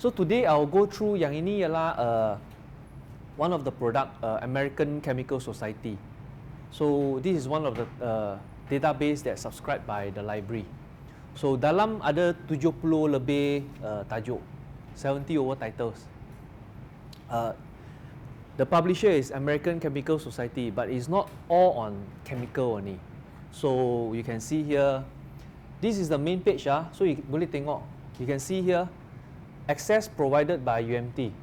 So today I'll go through yang ini ialah one of the product American Chemical Society. So this is one of the database that subscribed by the library. So dalam ada 70 lebih tajuk, 70 over titles. The publisher is American Chemical Society, but it's not all on chemical only. So you can see here, this is the main page so you boleh tengok. You can see here, access provided by UMT.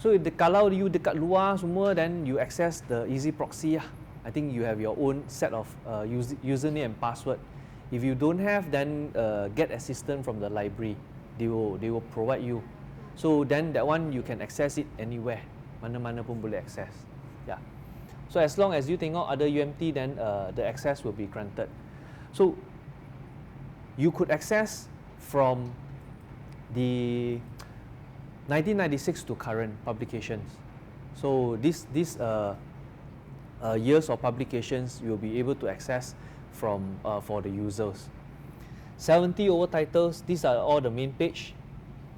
So kalau you dekat luar semua, then you access the easy proxy I think you have your own set of username and password. If you don't have, then get assistance from the library. They will provide you. So then that one you can access it anywhere. Mana-mana pun boleh access. Yeah. So as long as you tengok ada UMT, then the access will be granted. So you could access from the 1996 to current publications. So these years of publications you will be able to access from for the users. 70 over titles, these are all the main page.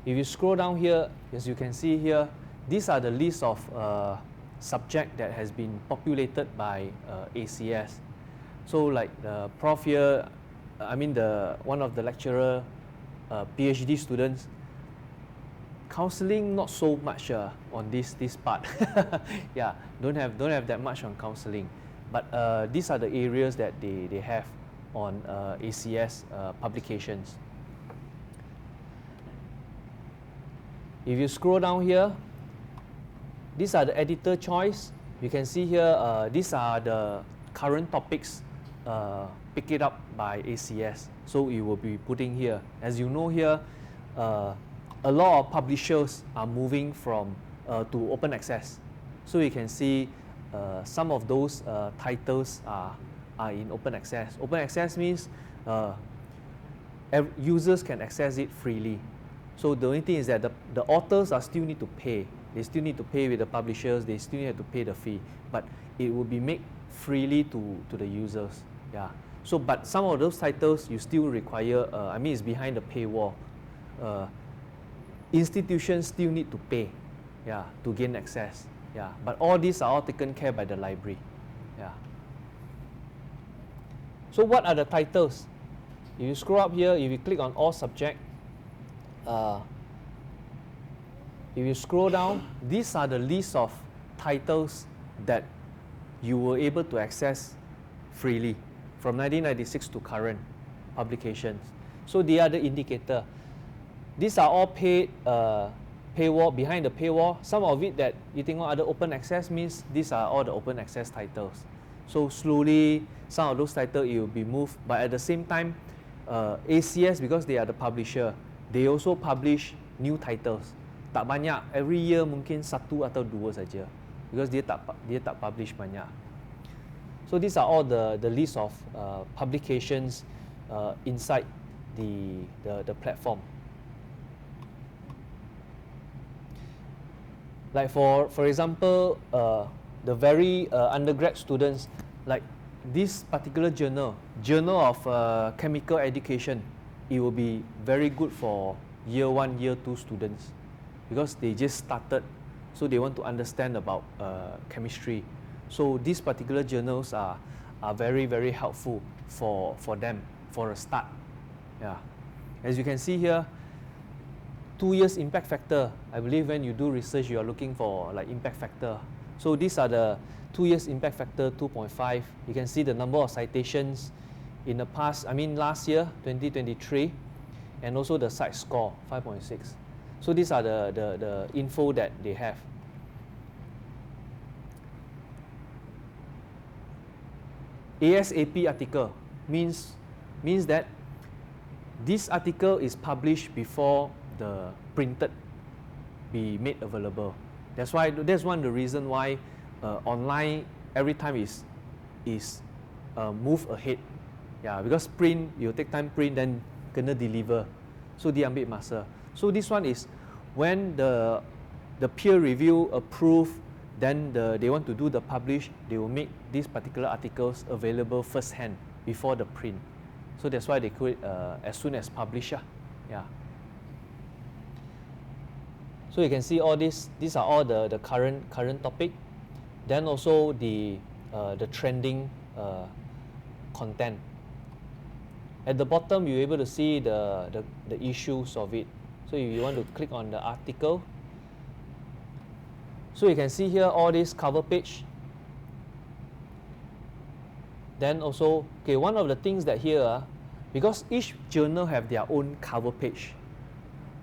If you scroll down here, as you can see here, these are the list of subject that has been populated by ACS. So like the prof here, I mean one of the lecturer, PhD students, counseling not so much on this part. Yeah, don't have that much on counseling, but these are the areas that they have on ACS publications. If you scroll down here, these are the editor choice. You can see here, these are the current topics picked it up by ACS. So it will be putting here. As you know here, a lot of publishers are moving from to open access. So you can see some of those titles are in open access. Open access means users can access it freely. So the only thing is that the authors are still need to pay. They still need to pay with the publishers. They still need to pay the fee. But it will be made freely to the users. Yeah. So but some of those titles you still require. I mean, it's behind the paywall. Institutions still need to pay, yeah, to gain access. Yeah. But all these are all taken care by the library. Yeah. So what are the titles? If you scroll up here, if you click on all subject, if you scroll down, these are the list of titles that you were able to access freely from 1996 to current publications. So they are the indicator. These are all paid paywall, behind the paywall. Some of it that you think other open access means these are all the open access titles. So slowly some of those titles will be moved, but at the same time ACS, because they are the publisher, they also publish new titles. Tak banyak, every year mungkin satu atau dua saja, because dia tak publish banyak. So these are all the list of publications inside the platform. Like for example, the very undergrad students, like this particular journal of chemical education, it will be very good for year 1, year 2 students, because they just started, so they want to understand about chemistry. So these particular journals are very, very helpful for them for a start. Yeah. As you can see here, 2 years impact factor. I believe when you do research, you are looking for like impact factor. So these are the 2 years impact factor 2.5. You can see the number of citations in the past, I mean last year, 2023, and also the site score, 5.6. So these are the info that they have. ASAP article means that this article is published before the printed be made available. That's one of the reason why online every time is move ahead. Yeah, because print you take time print, then kena deliver. So dia ambil masa. So this one is when the peer review approve, then they want to do the publish, they will make these particular articles available first hand before the print. So that's why they call it as soon as publish. Yeah. So you can see all this. These are all the current topic. Then also the trending content. At the bottom, you're able to see the issues of it. So if you want to click on the article, so you can see here all this cover page. Then also, okay, one of the things that here, because each journal have their own cover page.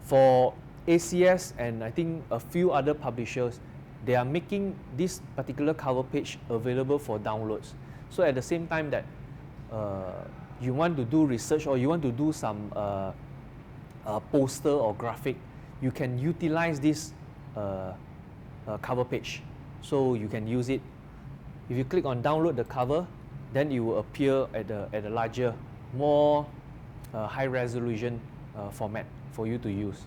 For ACS and I think a few other publishers, they are making this particular cover page available for downloads. So at the same time that you want to do research or you want to do some poster or graphic, you can utilize this cover page. So you can use it. If you click on download the cover, then it will appear at a larger, more high resolution format for you to use.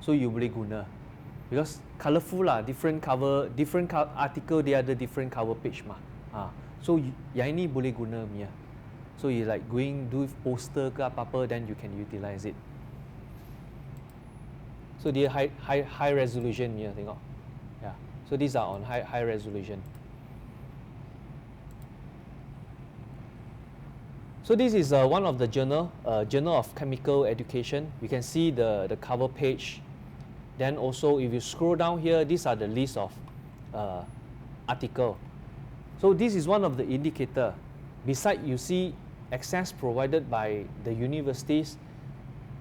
So you boleh guna. Because colourful lah, different article dia ada different cover page mah. So yang ini boleh guna punya. So you like going do poster ke apa-apa, then you can utilize it. So dia high resolution punya, tengok. Yeah. So these are on high resolution. So this is one of the journal of chemical education. You can see the cover page. Then also if you scroll down here, these are the list of article. So this is one of the indicator. Beside you see access provided by the universities,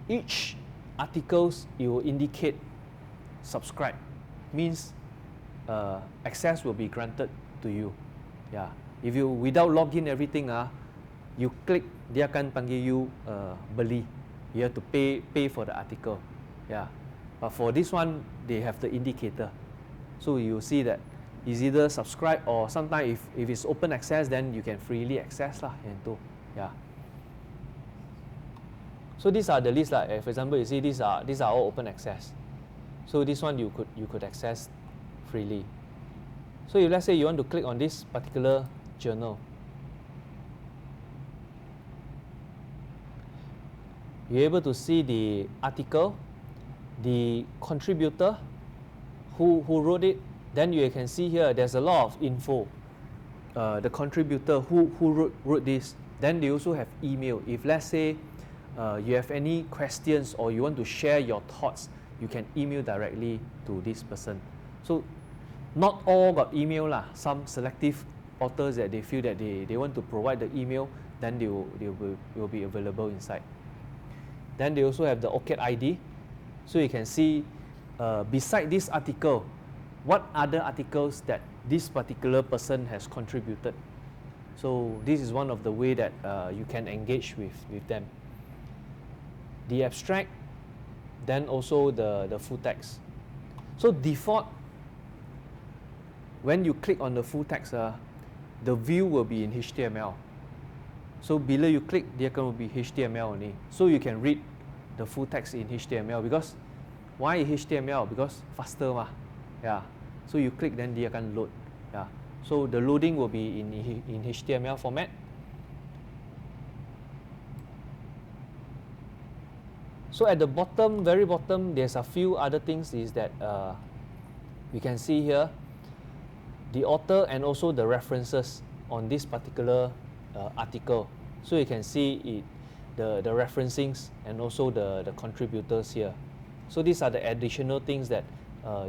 each articles it will indicate subscribe, means access will be granted to you. Yeah. If you without login everything you click, dia akan panggil you beli. You have to pay for the article. Yeah. But for this one, they have the indicator. So you see that is either subscribe or sometimes if it's open access, then you can freely access lah. Yeah. So these are the list lah. For example, you see these are all open access. So this one you could access freely. So if let's say you want to click on this particular journal, you're able to see the article, the contributor, who wrote it. Then you can see here there's a lot of info. The contributor who wrote this. Then they also have email. If let's say you have any questions or you want to share your thoughts, you can email directly to this person. So not all got email lah. Some selective authors that they feel that they want to provide the email, then they will be available inside. Then they also have the OCAD ID. So you can see beside this article, what other articles that this particular person has contributed. So this is one of the way that you can engage with them. The abstract, then also the full text. So default, when you click on the full text, the view will be in HTML. So bila you click, dia akan be HTML only. So you can read the full text in HTML. Because why HTML? Because faster mah. Yeah. So you click, then dia akan load. Yeah. So the loading will be in HTML format. So at the bottom, very bottom, there's a few other things is that you can see here the author and also the references on this particular article. So you can see the referencings and also the contributors here. So these are the additional things that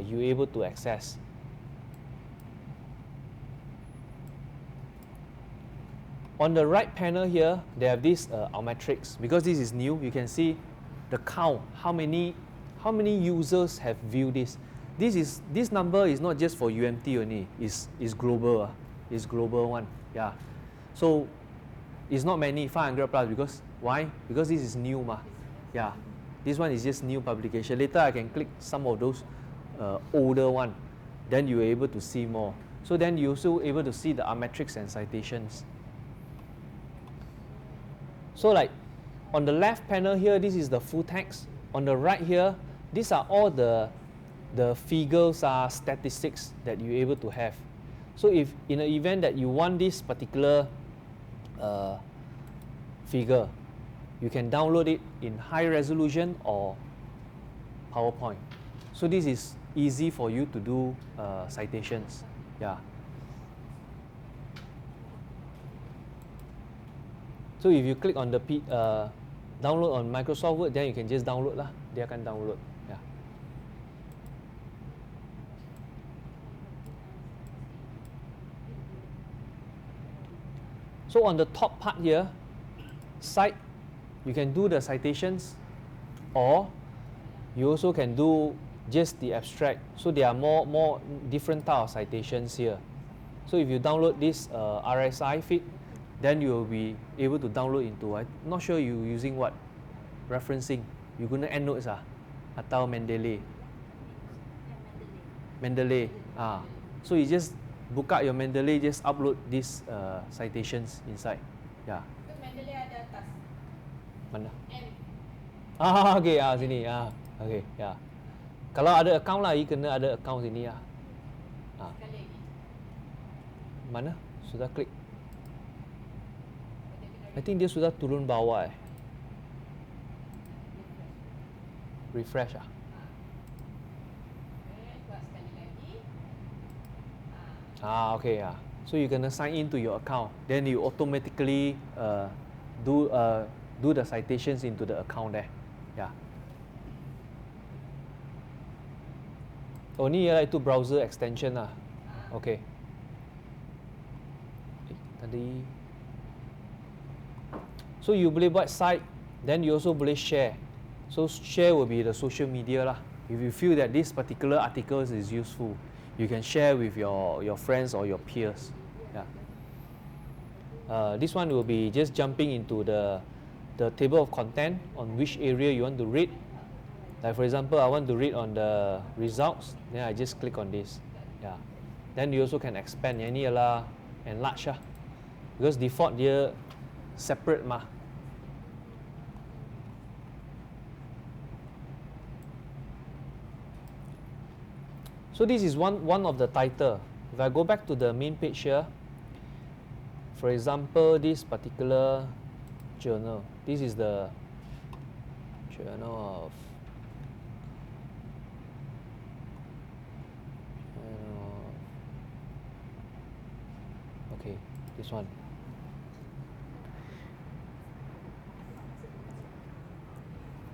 you're able to access. On the right panel here, they have this our metrics. Because this is new, you can see the count, how many users have viewed this. This number is not just for UMT only, it's global. It's global one. Yeah. So it's not many, 500 plus, because why? Because this is new mah. Yeah. This one is just new publication. Later I can click some of those older one, then you're able to see more. So then you're also able to see the metrics and citations. So like on the left panel here, this is the full text. On the right here, these are all the figures, statistics that you're able to have. So if in an event that you want this particular figure, you can download it in high resolution or PowerPoint. So this is easy for you to do citations. Yeah. So if you click on the download on Microsoft Word, then you can just download lah. Dia akan download. Yeah. So on the top part here, cite, you can do the citations, or you also can do just the abstract. So there are more different type of citations here. So if you download this RSI feed, then you will be able to download into, I'm not sure you using what referencing. You guna EndNotes atau Mendeley. So you just buka your Mendeley, just upload these citations inside. Yeah. Mendeley ada atas. Mana? M. Okay, sini. Okay, yeah. Kalau ada account lah, you kena ada account sini lah. Sekali lagi. Mana? Sudah klik. I think dia sudah turun bawah Refresh Buat sekali lagi. Okay, yeah. So you gonna sign in to your account. Then you automatically do the citations into the account there. Yeah. Oh, ni ialah itu browser extension lah. Okay. Tadi. So you boleh buat site, then you also boleh share. So share will be the social media lah. If you feel that this particular article is useful, you can share with your friends or your peers. Yeah. This one will be just jumping into the table of content on which area you want to read. Like for example, I want to read on the results, then I just click on this. Yeah. Then you also can expand. Yang ni ialah enlarge lah. Because default dia separate mah. So this is one of the title. If I go back to the main page here, for example, this particular journal, this is the journal of okay, this one.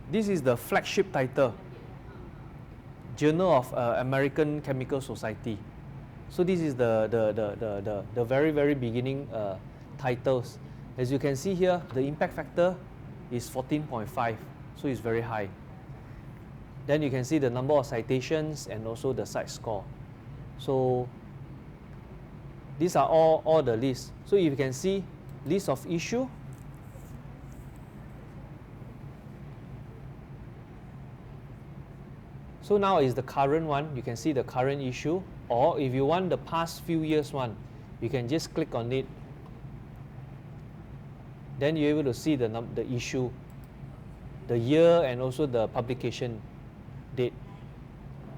This is the flagship title. Journal of American Chemical Society. So this is the very beginning titles. As you can see here, the impact factor is 14.5, so it's very high. Then you can see the number of citations and also the site score. So these are all the lists. So if you can see list of issue, so now is the current one. You can see the current issue, or if you want the past few years one, you can just click on it. Then you're able to see the issue, the year, and also the publication date.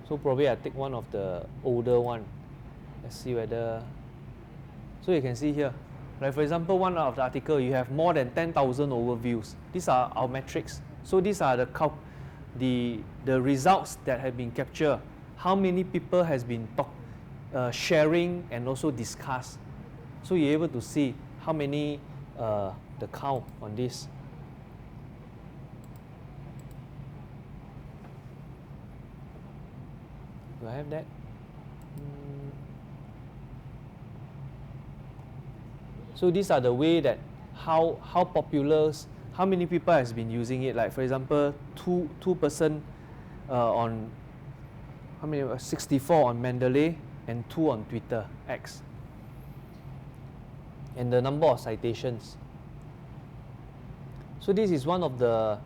So probably I take one of the older one. Let's see whether. So you can see here, like for example, one of the article you have more than 10,000 overviews. These are our metrics. So these are the results that have been captured, how many people has been sharing and also discussed. So you're able to see how many the count on this. Do I have that? So these are the way that how popular, how many people has been using it. Like for example, two person on how many? 64 on Mendeley and 2 on Twitter X. And the number of citations. So this is one of the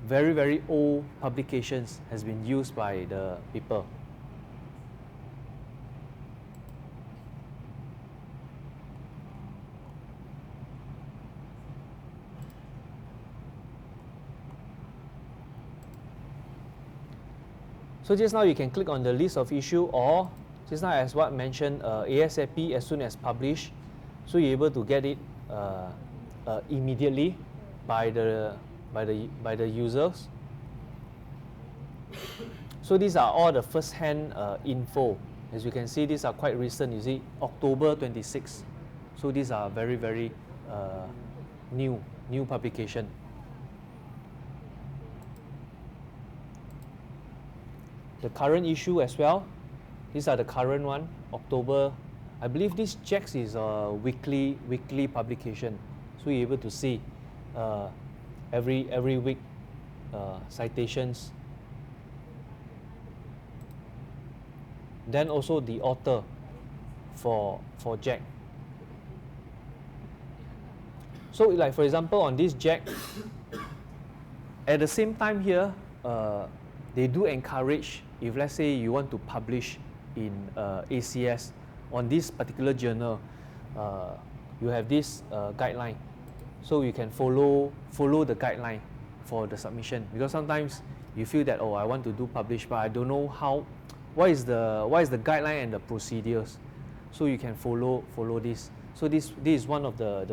very old publications has been used by the people. So just now you can click on the list of issue, or just now as what mentioned, ASAP as soon as published. So you're able to get it immediately by the users. So these are all the first-hand info. As you can see, these are quite recent. You see, October 26. So these are very, very new publication. The current issue as well. These are the current one, October. I believe this checks is a weekly publication. So you're able to see every week citations. Then also the author for Jack. So like for example on this Jack, at the same time here, they do encourage, if let's say you want to publish in ACS on this particular journal, you have this guideline. So you can follow the guideline for the submission, because sometimes you feel that, oh, I want to do publish, but I don't know what is the guideline and the procedures. So you can follow this. So this is one of the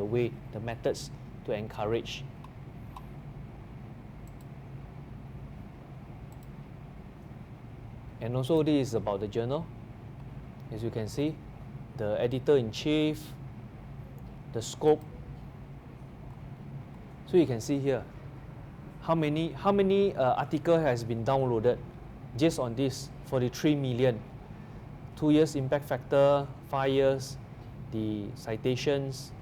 methods to encourage. And also this is about the journal. As you can see, the editor-in-chief, the scope. So you can see here how many article has been downloaded just on this 43 million. 2 years impact factor, 5 years, the citations,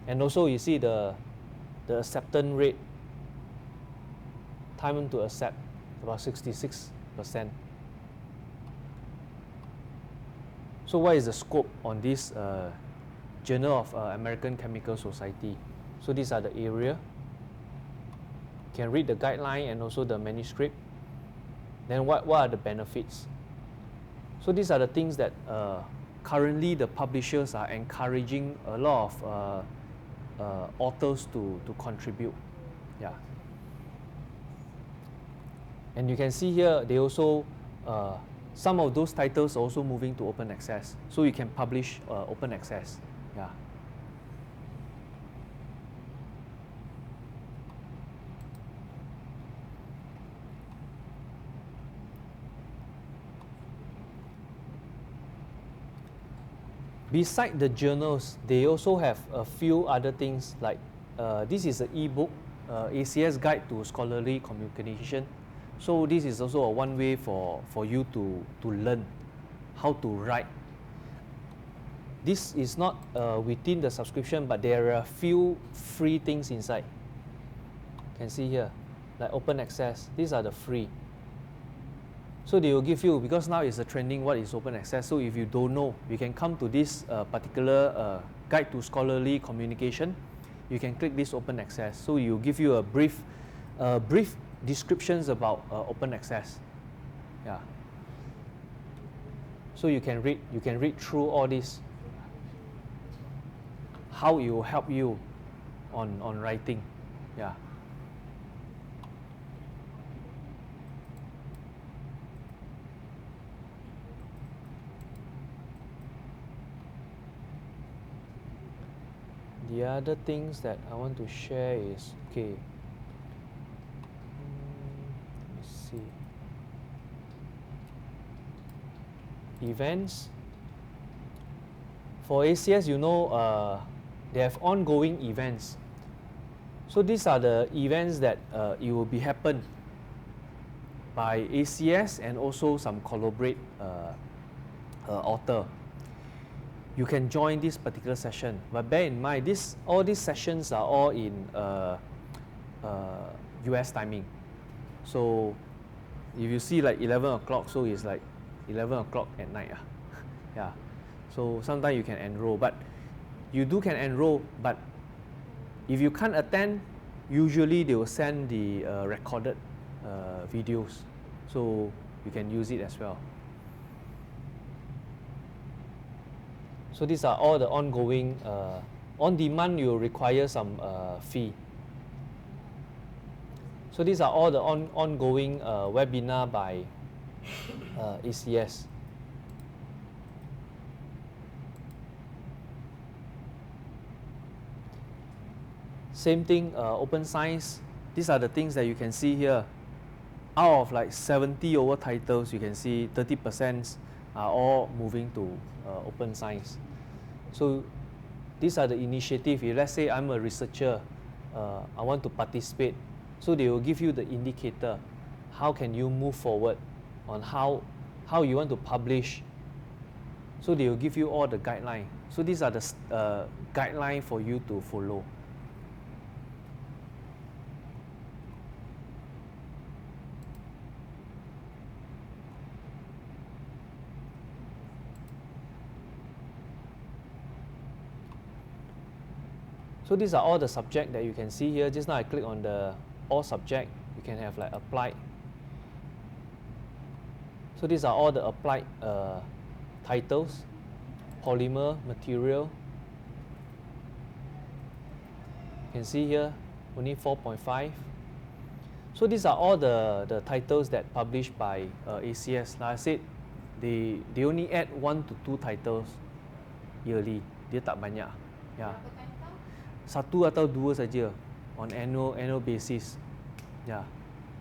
and also you see the acceptance rate, time to accept, about 66%. So what is the scope on this Journal of American Chemical Society? So these are the area. You can read the guideline and also the manuscript. Then what are the benefits? So these are the things that currently the publishers are encouraging a lot of authors to contribute. Yeah. And you can see here, they also, some of those titles are also moving to open access. So you can publish open access. Yeah. Beside the journals, they also have a few other things like this is an e-book, ACS Guide to Scholarly Communication. So this is also a one way for you to learn how to write. This is not within the subscription, but there are a few free things inside. You can see here, like open access. These are the free. So they will give you, because now it's a trending, what is open access. So if you don't know, you can come to this particular Guide to Scholarly Communication. You can click this open access. So it will give you a brief descriptions about open access. Yeah. So you can read through all this, how it will help you on writing. Yeah. The other things that I want to share is, okay, let's see, events. For ACS, you know, they have ongoing events. So these are the events that it will be happen by ACS and also some collaborate author. You can join this particular session, but bear in mind, all these sessions are all in US timing. So if you see like 11 o'clock, so it's like 11 o'clock at night. Yeah. So sometimes you can enroll, but you can enroll, but if you can't attend, usually they will send the recorded videos, so you can use it as well. So these are all the ongoing, on demand you require some fee. So these are all the ongoing webinar by ACS. Same thing, open science. These are the things that you can see here. out of like 70 over titles, you can see 30% are all moving to open science. So these are the initiative. If let's say I'm a researcher, I want to participate, so they will give you the indicator. How can you move forward on how you want to publish? So they will give you all the guideline. So these are the guideline for you to follow. So these are all the subject that you can see here. Just now I click on the all subject. You can have like applied. So these are all the applied titles. Polymer, material. You can see here only 4.5. So these are all the titles that published by ACS. Like I said, they only add 1 to 2 titles yearly. Dia tak banyak. Yeah. Satu atau dua saja on annual basis. Yeah.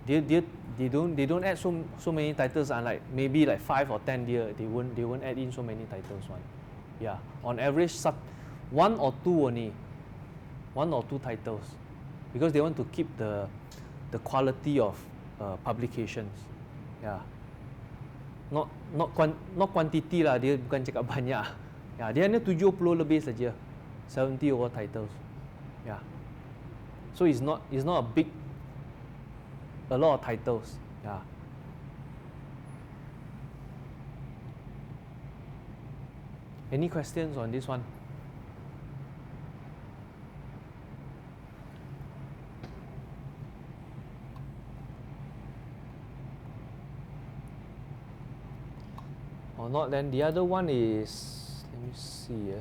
They don't add so many titles, unlike maybe like 5 or 10 year they won't add in so many titles one. Yeah. On average 1 or 2 only. 1 or 2 titles. Because they want to keep the quality of publications. Yeah. Not quantity lah, dia bukan cakap banyak. Ya, dia hanya 70 lebih saja. 70 over titles. Yeah. So it's not a lot of titles. Yeah. Any questions on this one? Or not, then the other one is, let me see.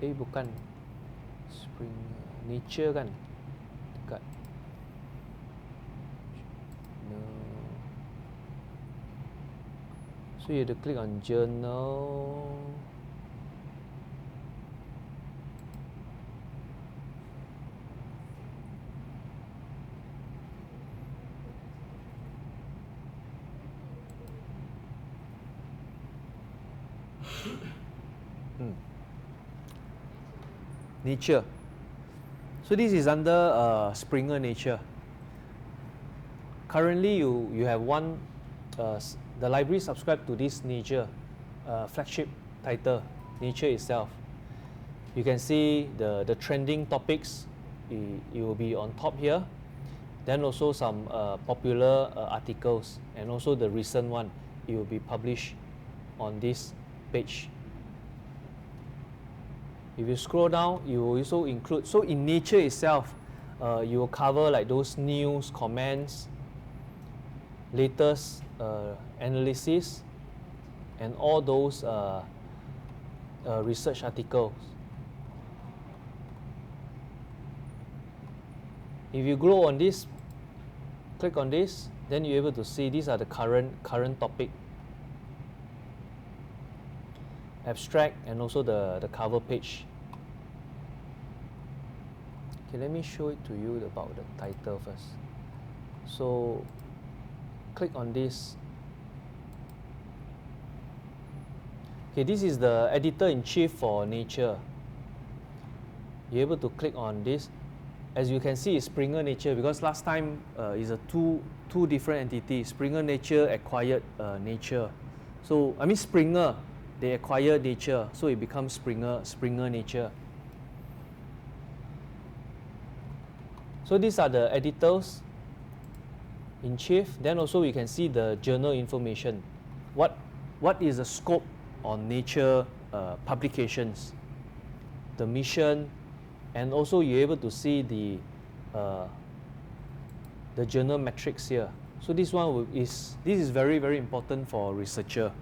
Bukan spring, nature kan dekat. No. So you have to click on journal. Nature. So this is under Springer Nature. Currently you have one, the library subscribed to this Nature flagship title, Nature itself. You can see the trending topics, it will be on top here. Then also some popular articles, and also the recent one, it will be published on this page. If you scroll down, you will also include, so in Nature itself, you will cover like those news, comments, latest analysis, and all those research articles. If you go on this, click on this, then you're able to see these are the current topic, abstract, and also the cover page. Okay, let me show it to you about the title first. So click on this. Okay, this is the editor-in-chief for Nature. You're able to click on this. As you can see, it's Springer Nature, because last time is a two different entities. Springer Nature acquired Nature. So I mean Springer, they acquired Nature, so it becomes Springer Nature. So these are the editors in chief. Then also we can see the journal information. What is the scope on Nature publications, the mission, and also you're able to see the journal metrics here. So this one is very, very important for a researcher.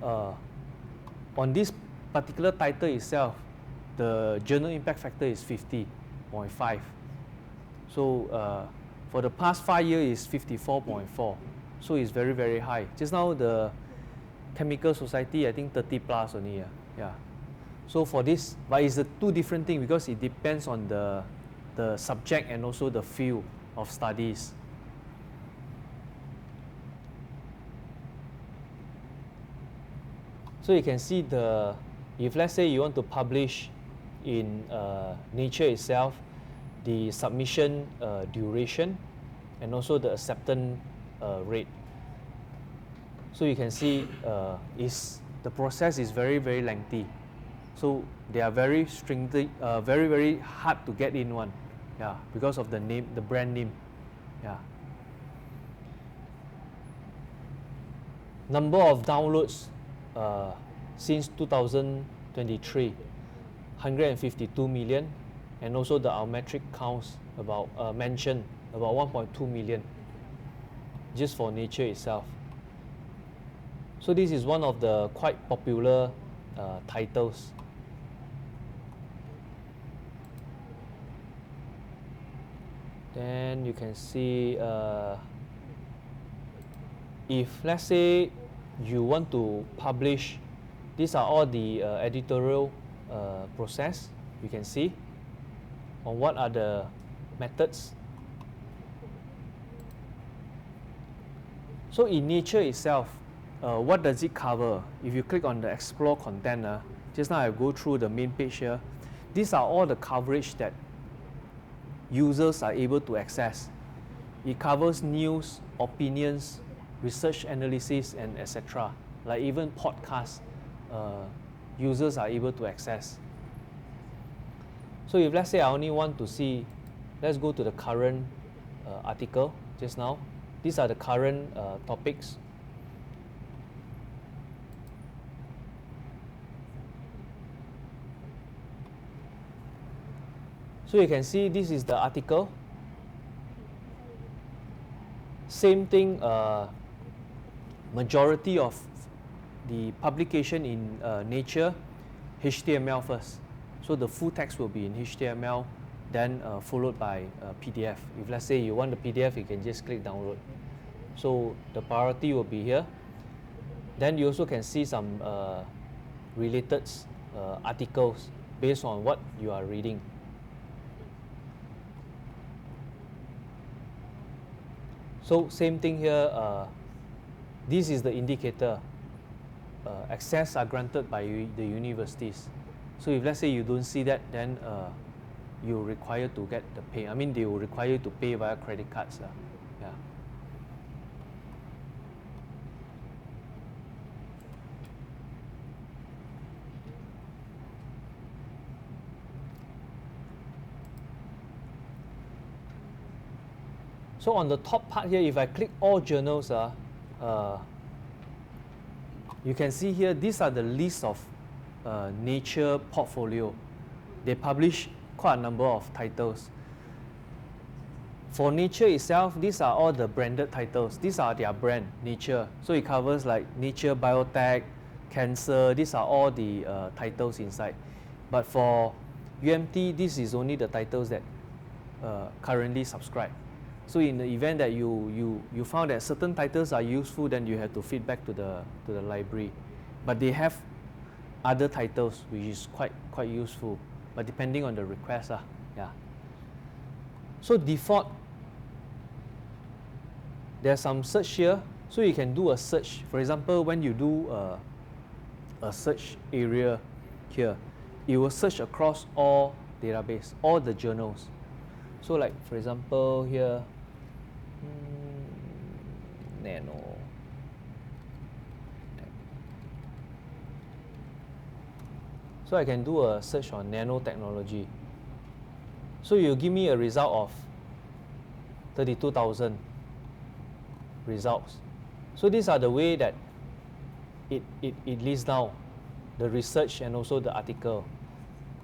On this particular title itself, the journal impact factor is 50.5. So for the past 5 years is 54.4. So it's very, very high. Just now the Chemical Society, I think 30 plus only. Yeah. So for this, but it's a two different thing, because it depends on the the subject and also the field of studies. So you can see if let's say you want to publish in Nature itself, the submission duration and also the acceptance rate. So you can see the process is very, very lengthy. So they are very stringent, very, very hard to get in one, yeah, because of the name, the brand name, yeah. Number of downloads since 2023, 152 million, and also the Almetric counts about mentioned about 1.2 million just for Nature itself. So this is one of the quite popular titles. Then you can see if let's say you want to publish, these are all the editorial process you can see on what are the methods. So in Nature itself, what does it cover? If you click on the explore content, just now I go through the main page here. These are all the coverage that users are able to access. It covers news, opinions, research analysis, and etc. Like even podcasts, users are able to access. So if let's say I only want to see, let's go to the current article just now. These are the current topics. So you can see this is the article. Same thing, majority of the publication in Nature, HTML first. So the full text will be in HTML, then followed by PDF. If let's say you want the PDF, you can just click download. So the priority will be here. Then you also can see some related articles based on what you are reading. So same thing here, this is the indicator. Access are granted by the universities. So if let's say you don't see that, then you're required to get the pay. I mean, they will require you to pay via credit cards. Yeah. So on the top part here, if I click all journals, you can see here, these are the list of Nature portfolio. They publish quite a number of titles. For Nature itself, these are all the branded titles. These are their brand, Nature. So it covers like Nature, Biotech, Cancer. These are all the titles inside. But for UMT, this is only the titles that currently subscribe. So in the event that you found that certain titles are useful, then you have to feedback to the library. But they have other titles which is quite useful, but depending on the request, yeah. So default, there's some search here, so you can do a search. For example, when you do a search area here, it will search across all database, all the journals. So like for example here, nano. So I can do a search on nanotechnology. So you give me a result of 32,000 results. So these are the way that it lists down the research and also the article.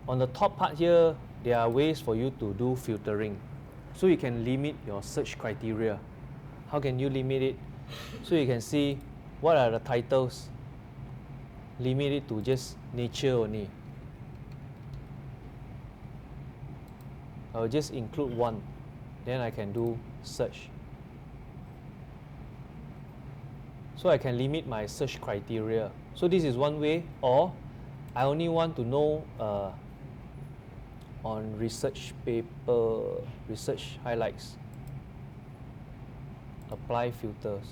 On the top part here, there are ways for you to do filtering. So you can limit your search criteria. How can you limit it? So you can see what are the titles. Limit it to just Nature only. I'll just include one. Then I can do search. So I can limit my search criteria. So this is one way, or I only want to know on research paper, research highlights, apply filters.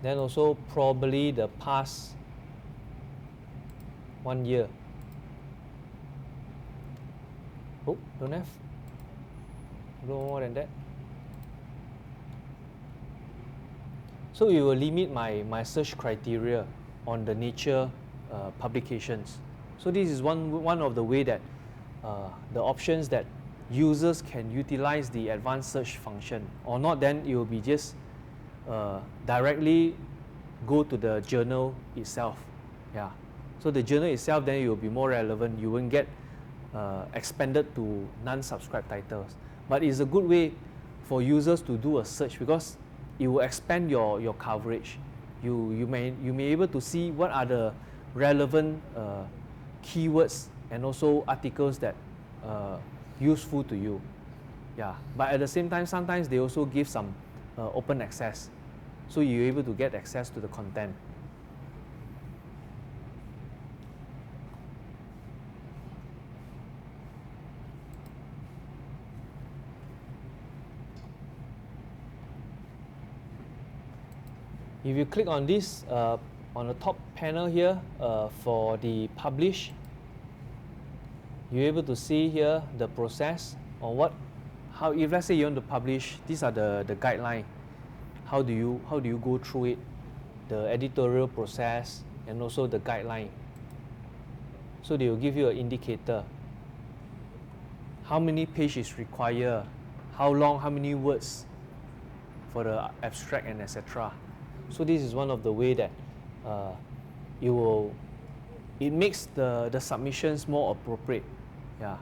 Then also probably the past 1 year. Oh, don't have? No more than that. So it will limit my search criteria on the nature publications. So this is one of the way that the options that users can utilize the advanced search function. Or not, then it will be just directly go to the journal itself. Yeah. So the journal itself, then it will be more relevant. You won't get expanded to non-subscribed titles. But it's a good way for users to do a search because it will expand your coverage. You may be able to see what are the relevant keywords and also articles that useful to you. Yeah. But at the same time, sometimes they also give some open access, so you're able to get access to the content. If you click on this on the top panel here for the publish, you're able to see here the process or how if let's say you want to publish, these are the guideline. How do you go through it, the editorial process and also the guideline. So they will give you an indicator. How many pages required, how long, how many words for the abstract and etc. So this is one of the way that it makes the submissions more appropriate. Yeah.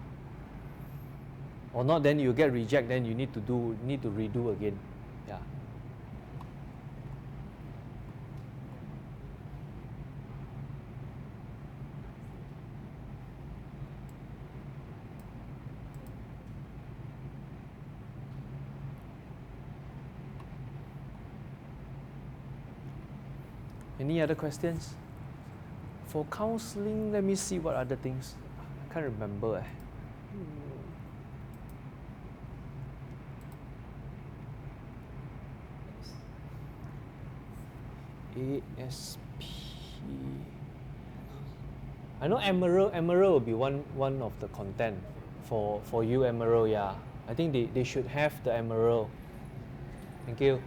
Or not, then you get reject, then you need to redo again. Yeah. Any other questions? For counseling, let me see what other things. I can't remember. ASP. I know Emerald will be one of the content for you, Emerald. Yeah, I think they should have the Emerald. Thank you.